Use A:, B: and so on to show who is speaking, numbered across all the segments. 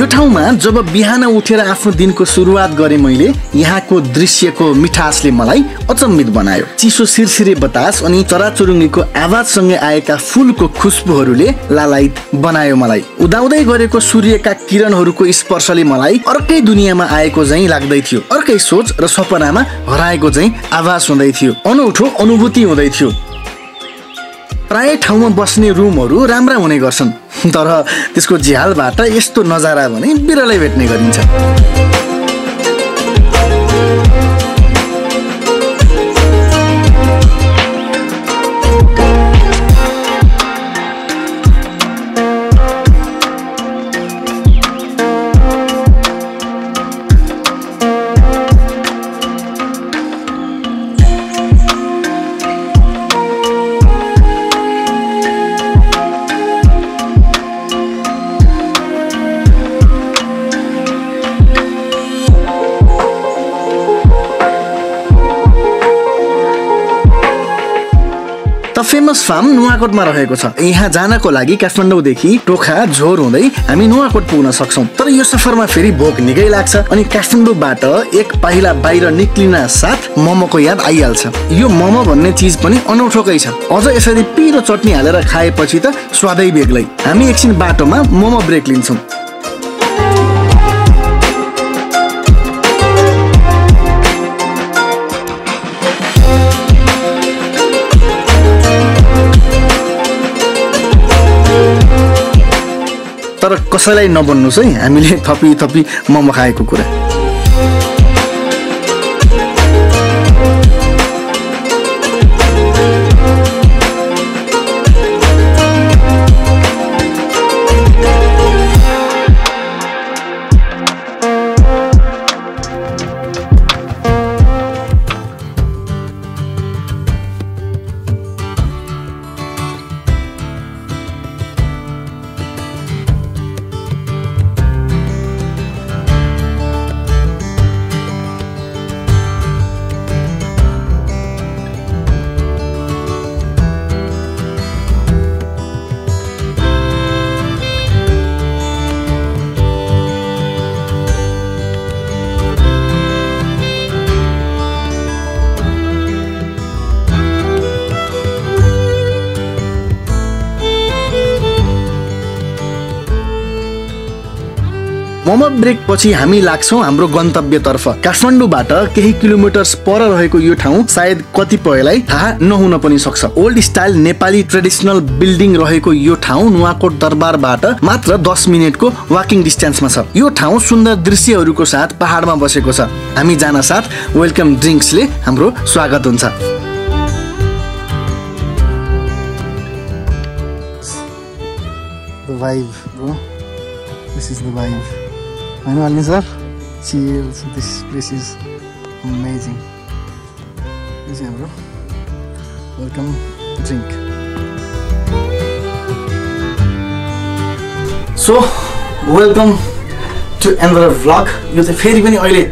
A: यो ठाउँमा जब बिहान उठेर आफ्नो दिनको सुरुवात गरे मैले, यहाँको दृश्यको मिठासले मलाई अचम्मित बनायो। चिसो सिरसिरे बतास अनि चराचुरुङ्गीको आवाजसँगै आएका फूलको खुशबुहरूले लालायित बनायो मलाई। उदाउँदै गरेको सूर्यका किरणहरूको स्पर्शले मलाई अर्कै दुनियाँमा आएको झैं लाग्दै थियो। अर्कै सोच र सपनामा हराएको झैं आभास हुँदै थियो। अनौठो अनुभूति हुँदै थियो। प्राय ठाउँमा बस्ने रुमहरू राम्रा हुने गर्छन्, तर त्यसको झ्यालबाट यस्तो नजारा भने बिरलै भेट्ने गरिन्छ। फेमस फार्म नुवाकोटमा रहेको छ। यहाँ जानको लागि काठमाडौँदेखि टोखा झोर हुँदै हामी नुवाकोट पुग्न सक्छौं। तर यो सफरमा फेरि भोक निकै लाग्छ अनि काठमाडौँबाट एक पाइला बाहिर निक्लिन साथ मोमोको याद आइहाल्छ। यो मोमो भन्ने चिज पनि अनौठोकै छ। अझ यसरी पिरो चटनी हालेर खाएपछि त स्वादै बेग्लै। हामी एकछिन बाटोमा मोमो ब्रेक लिन्छौं। तर कसैलाई नबन्नुस् है हामीले थपी मोमो खाएको कुरा। मोमो ब्रेक पछि हामी लाग्छौं हाम्रो गन्तव्यतर्फ। काठमाडौँबाट केही किलोमिटर पर रहेको यो ठाउँ सायद कतिपयलाई थाहा नहुन पनि सक्छ। Old style Nepali traditional building रहेको यो ठाउँ नुवाकोट दरबारबाट मात्र 10 मिनेटको वाकिङ डिस्टेन्समा छ। यो ठाउँ सुन्दर दृश्यहरूको साथ पहाडमा बसेको छ। हामी जान साथ वेलकम ड्रिंक्सले हाम्रो स्वागत हुन्छ। The vibe, bro. This is the vibe. I know, Alvin sir. Cheers. This place is amazing. This is bro. Welcome. Drink. So, welcome to another vlog. यो चाहिँ फेरि पनि अहिले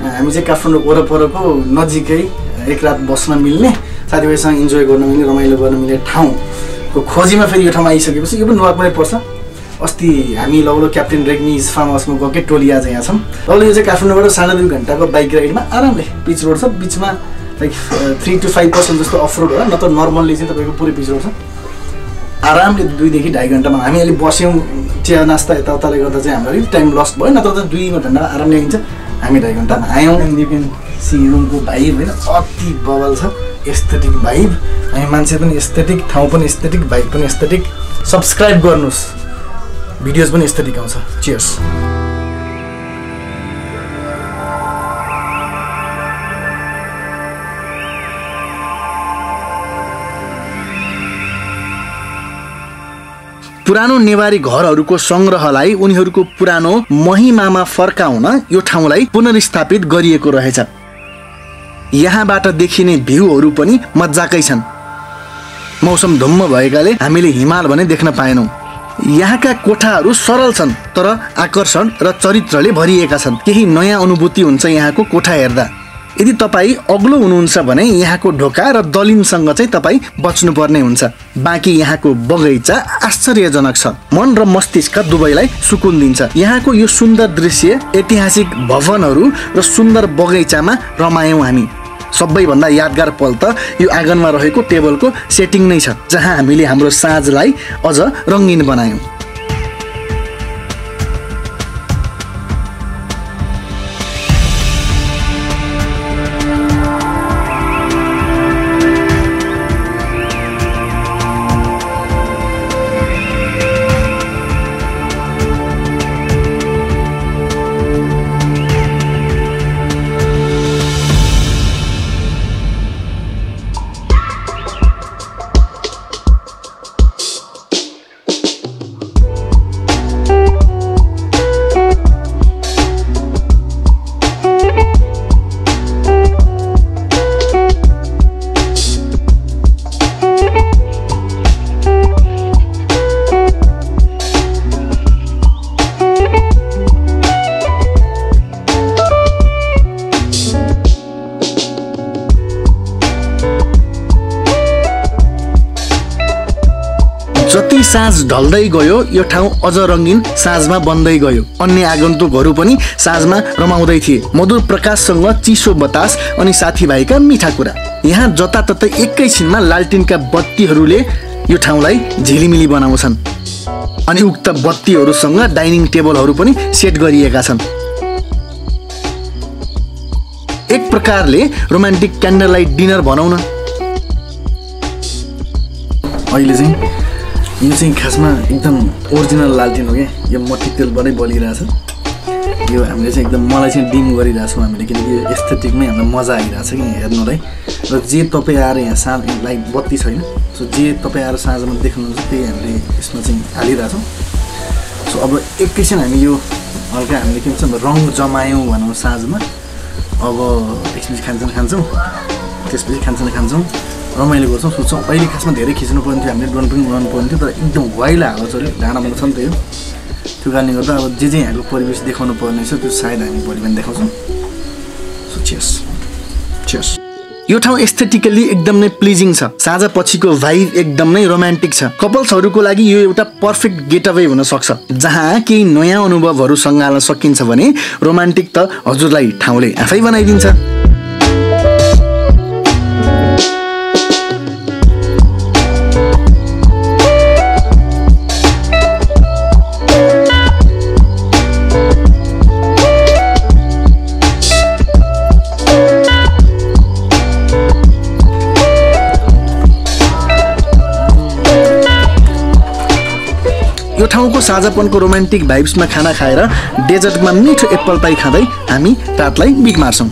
A: हामी चाहिँ काठमाडौँ वरपरको नजिकै एक रात बस्न मिल्ने, साथीभाइसँग इन्जोय गर्न मिल्ने, रमाइलो गर्न मिल्ने ठाउँको खोजीमा फेरि यो ठाउँमा आइसकेपछि यो पनि नुवाकोटमै पर्छ। अस्ति हामी लगलो क्याप्टेन रेग्मीज फार्म हाउसमा गएकै टोली आज यहाँ छौँ। लगलो यो चाहिँ काठमाडौँबाट 2.5 घण्टाको बाइक राइडमा आरामले पिच रोड छ। बिचमा लाइक 3 to 5% जस्तो अफ रोड होला, नत्र नर्मल्ली चाहिँ तपाईँको पुरै पिच रोड छ। आरामले 2 देखि 2.5 घण्टामा हामी अहिले बस्यौँ। चिया नास्ता यताउताले गर्दा चाहिँ हाम्रो अलिक टाइम लस्ट भयो, नत्र त 2 घण्टा आरामले हिँड्छ। हामी 2.5 घण्टामा आयौँ। यु क्यान सी रुमको भाइब होइन, अति बबल छ। एस्थेटिक भाइब, हामी मान्छे पनि एस्थेटिक, ठाउँ पनि एस्थेटिक, भाइब पनि एस्थेटिक। सब्सक्राइब गर्नुहोस्, भिडियोज पनि एस्थेटिक आउँछ। चियर्स। पुरानो नेवारी घरहरूको संग्रहलाई उनीहरूको पुरानो महिमामा फर्काउन यो ठाउँलाई पुनर्स्थापित गरिएको रहेछ। यहाँबाट देखिने भ्यूहरू पनि मज्जाकै छन्। मौसम धुम्म भएकाले हामीले हिमाल भने देख्न पाएनौं। यहाँका कोठाहरू सरल छन् तर आकर्षण र चरित्रले भरिएका छन्। केही नयाँ अनुभूति हुन्छ यहाँको कोठा हेर्दा। यदि तपाईँ अग्लो हुनुहुन्छ भने यहाँको ढोका र दलिनसँग चाहिँ तपाईँ बच्नुपर्ने हुन्छ। बाँकी यहाँको बगैँचा आश्चर्यजनक छ, मन र मस्तिष्क दुवैलाई सुकुन दिन्छ। यहाँको यो सुन्दर दृश्य, ऐतिहासिक भवनहरू र सुन्दर बगैँचामा रमायौँ हामी। सबैभन्दा यादगार पल त यो आँगनमा रहेको टेबलको सेटिङ नै छ, जहाँ हामीले हाम्रो साँझलाई अझ रङ्गीन बनायौँ। जति साँझ ढल्दै गयो यो ठाउँ अझ रङ्गीन साँझमा बन्दै गयो। अन्य आगन्तुकहरू पनि साँझमा रमाउँदै थिए। मधुर प्रकाशसँग चिसो बतास अनि साथीभाइका मिठा कुरा। यहाँ जताततै एकैछिनमा लालटिनका बत्तीहरूले यो ठाउँलाई झिलिमिली बनाउँछन् अनि उक्त बत्तीहरूसँग डाइनिङ टेबलहरू पनि सेट गरिएका छन्। एक प्रकारले रोमान्टिक क्यान्डल लाइट डिनर भनौँ न। अहिले चाहिँ यो चाहिँ खासमा एकदम ओरिजिनल लालटिन हो क्या, यो मट्टी तेलबाटै बलिरहेछ। यो हामीले चाहिँ एकदम मलाई चाहिँ डिम गरिरहेछौँ हामीले, किनकि यो एस्थेटिकमै हामीलाई मजा आइरहेछ कि हेर्नुलाई। र जे तपाईँ आएर यहाँ साँझ लाइट बत्ती छैन, सो जे तपाईँ आएर साँझमा देख्नुहुन्छ त्यही हामीले यसमा चाहिँ हालिरहेछौँ। सो अब एकैछिन हामी यो हल्का हामीले के भन्छ रङ जमायौँ भनौँ साँझमा। अब एकछिन खान्छौँ, त्यसपछि खान्छौँ, रमाइलो गर्छौँ, सोच्छौँ। अहिले खासमा धेरै खिच्नु पर्ने थियो, हामीले ड्रोन पनि उडाउनु पर्ने थियो, तर एकदम वाइला हावा चल्यो, ढाँडा बन्द छ नि त यो। त्यो कारणले गर्दा अब जे यहाँको परिवेश देखाउनु पर्ने छ त्यो सायद हामी भोलि पनि देखाउँछौँ। So cheers. यो ठाउँ एस्थेटिकली एकदम नै प्लिजिङ छ। साँझ पछिको भाइब एकदम नै रोमान्टिक छ। कपल्सहरूको लागि यो एउटा पर्फेक्ट गेटअवे हुन सक्छ, जहाँ केही नयाँ अनुभवहरू सँगाल्न सकिन्छ भने रोमान्टिक त हजुरलाई ठाउँले आफै बनाइदिन्छ। यो ठाउँको साझापनको रोमान्टिक भाइब्समा खाना खाएर डेजर्टमा मिठो एप्पल पाई खाँदै हामी रातलाई बिक मार्छौँ।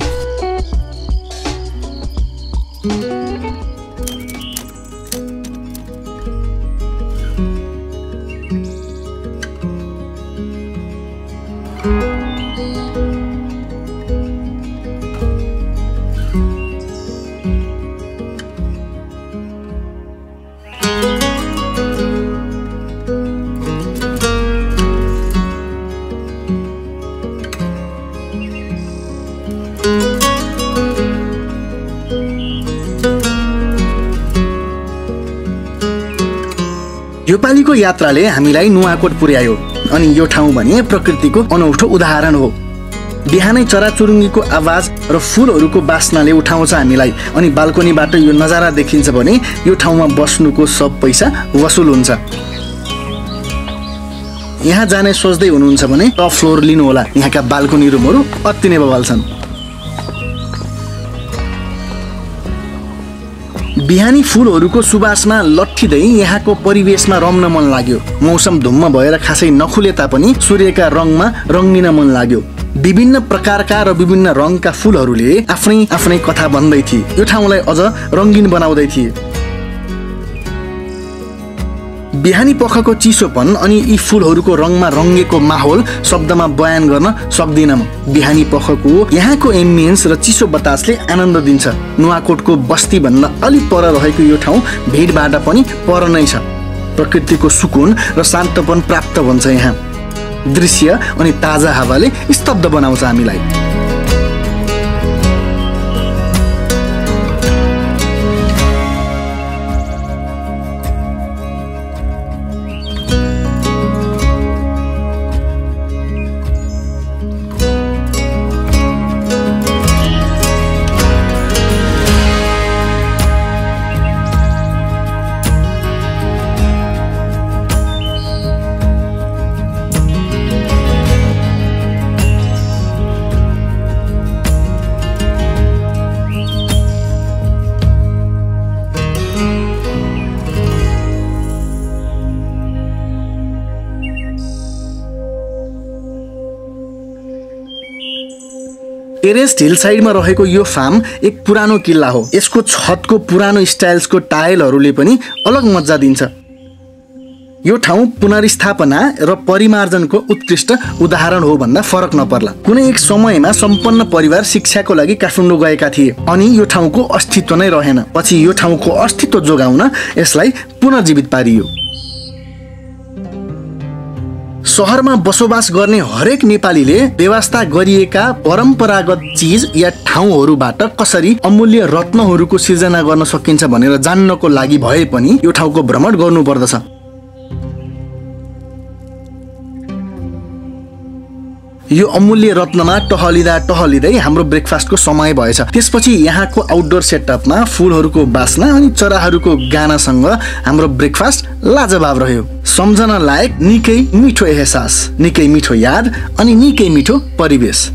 A: योपालिको यात्राले हामीलाई नुवाकोट पुर्यायो अनि यो ठाउँ भने प्रकृतिको अनौठो उदाहरण हो। बिहानै चराचुरुङ्गीको आवाज र फुलहरूको बास्नाले उठाउँछ हामीलाई अनि बाल्कनीबाट यो नजारा देखिन्छ भने यो ठाउँमा बस्नुको सब पैसा वसुल हुन्छ। यहाँ जाने सोच्दै हुनुहुन्छ भने टप फ्लोर लिनुहोला, यहाँका बाल्कनी रुमहरू अति नै बवाल छन्। बिहानी फुलहरूको सुवासमा लट्ठिँदै यहाँको परिवेशमा रम्न मन लाग्यो। मौसम धुम्म भएर खासै नखुले तापनि सूर्यका रङमा रङ्गिन मन लाग्यो। विभिन्न प्रकारका र विभिन्न रङका फुलहरूले आफ्नै आफ्नै कथा भन्दै थिए, यो ठाउँलाई अझ रङ्गिन बनाउँदै थिए। बिहानी पखको चिसोपन अनि यी फुलहरूको रङमा रङ्गेको माहौल शब्दमा बयान गर्न सक्दिनँ म। बिहानी पखको यहाँको एम्बियन्स र चिसो बतासले आनन्द दिन्छ। नुवाकोटको बस्ती भन्दा अलि पर रहेको यो ठाउँ भिडबाट पनि पर नै छ। प्रकृतिको सुकुन र शान्तपन प्राप्त हुन्छ यहाँ। दृश्य अनि ताजा हावाले स्तब्ध बनाउँछ हामीलाई। एरेस्ट हिल साइडमा रहेको यो फार्म एक पुरानो किल्ला हो। यसको छतको पुरानो स्टाइल्सको टाइलहरूले पनि अलग मज्जा दिन्छ। यो ठाउँ पुनर्स्थापना र परिमार्जनको उत्कृष्ट उदाहरण हो भन्दा फरक नपर्ला। कुनै एक समयमा सम्पन्न परिवार शिक्षाको लागि काठमाडौँ गएका थिए अनि यो ठाउँको अस्तित्व नै रहेन। पछि यो ठाउँको अस्तित्व जोगाउन यसलाई पुनर्जीवित पारियो। शहरमा बसोबास गर्ने हरेक नेपालीले व्यवस्था गरिएका परम्परागत चीज या ठाउँहरूबाट कसरी अमूल्य रत्नहरूको सिर्जना गर्न सकिन्छ भनेर जान्नको लागि भए पनि यो ठाउँको भ्रमण गर्नुपर्दछ। यो अमूल्य रत्नमा टहलिँदै हाम्रो ब्रेकफास्टको समय भएछ। त्यसपछि यहाँको आउटडोर सेटअपमा फुलहरूको बास्ना अनि चराहरूको गानासँग हाम्रो ब्रेकफास्ट लाजवाब रह्यो। सम्झन लायक निकै मिठो एहसास, निकै मिठो याद अनि निकै मिठो परिवेश।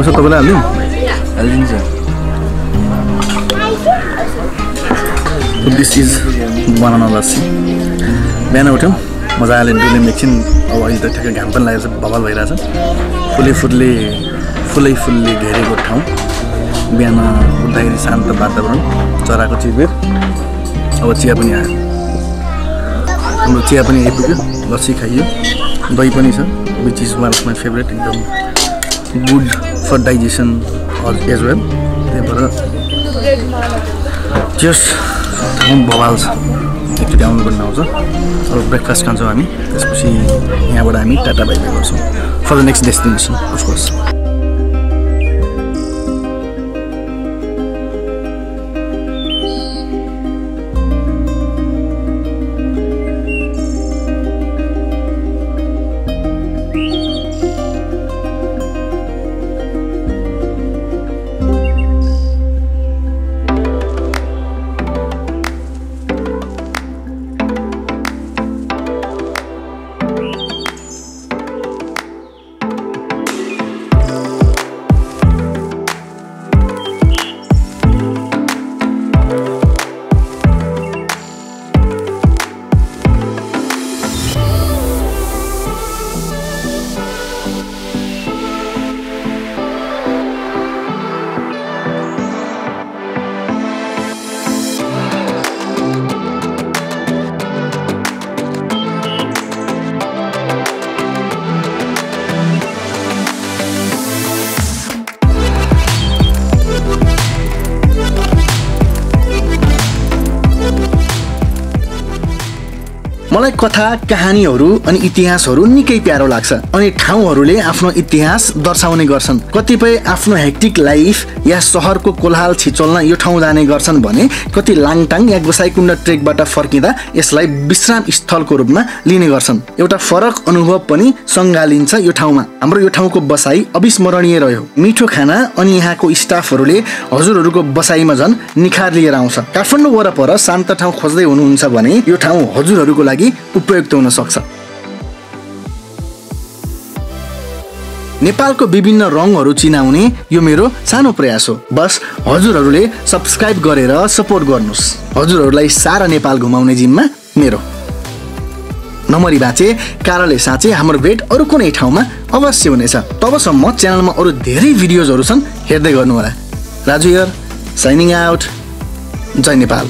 A: Masuk tak boleh halimnya. So this is banana lassi. बिहान उठ्यौँ मजाले डुल्यौँ एकछिन। अब अहिले त ठ्याक्कै घाम पनि लागेको छ, बवाल भइरहेछ। फुलै घेरेको ठाउँ, बिहान उठ्दाखेरि शान्त वातावरण, चराको चिरबिर। अब चिया पनि आयो, हाम्रो चिया पनि आइपुग्यो, लस्सी खाइयो, दही पनि छ, which is one of my favourite. एकदम good for digestion as well. त्यही भएर जस ठाउँ बवाल छ, एकचोटि आउनुपर्ने आउँछ। अब ब्रेकफास्ट खान्छौँ हामी, त्यसपछि यहाँबाट हामी टाटा बाइ बाइ गर्छौँ for the next destination of course. मलाई कथा कहानीहरू अनि इतिहासहरू निकै प्यारो लाग्छ अनि ठाउँहरूले आफ्नो इतिहास दर्शाउने गर्छन्। कतिपय आफ्नो हेक्टिक लाइफ या शहरको कोलाहल छिचोल्न यो ठाउँ जाने गर्छन् भने कति लाङटाङ या गोसाइकुण्ड ट्रेकबाट फर्किँदा यसलाई विश्राम स्थलको रूपमा लिने गर्छन्। एउटा फरक अनुभव पनि सँगालिन्छ यो ठाउँमा। हाम्रो यो ठाउँको बसाई अविस्मरणीय रह्यो। मिठो खाना अनि यहाँको स्टाफहरूले हजुरहरूको बसाइमा झन् निखार लिएर आउँछ। काठमाडौँ वरपर शान्त ठाउँ खोज्दै हुनुहुन्छ भने यो ठाउँ हजुरहरूको लागि उपयुक्त हुन सक्छ। नेपालको विभिन्न रङहरू चिनाउने यो मेरो सानो प्रयास हो। बस हजुरहरूले सब्स्क्राइब गरेर सपोर्ट गर्नुस्। हजुरहरूलाई सारा नेपाल घुमाउने जिम्मा मेरो। नमरी बाँचे कारले साँचे हाम्रो भेट अरू कुनै ठाउँमा अवश्य हुनेछ। तबसम्म च्यानलमा अरू धेरै भिडियोजहरू छन्, हेर्दै गर्नु होला। Raju here, signing out. जय नेपाल।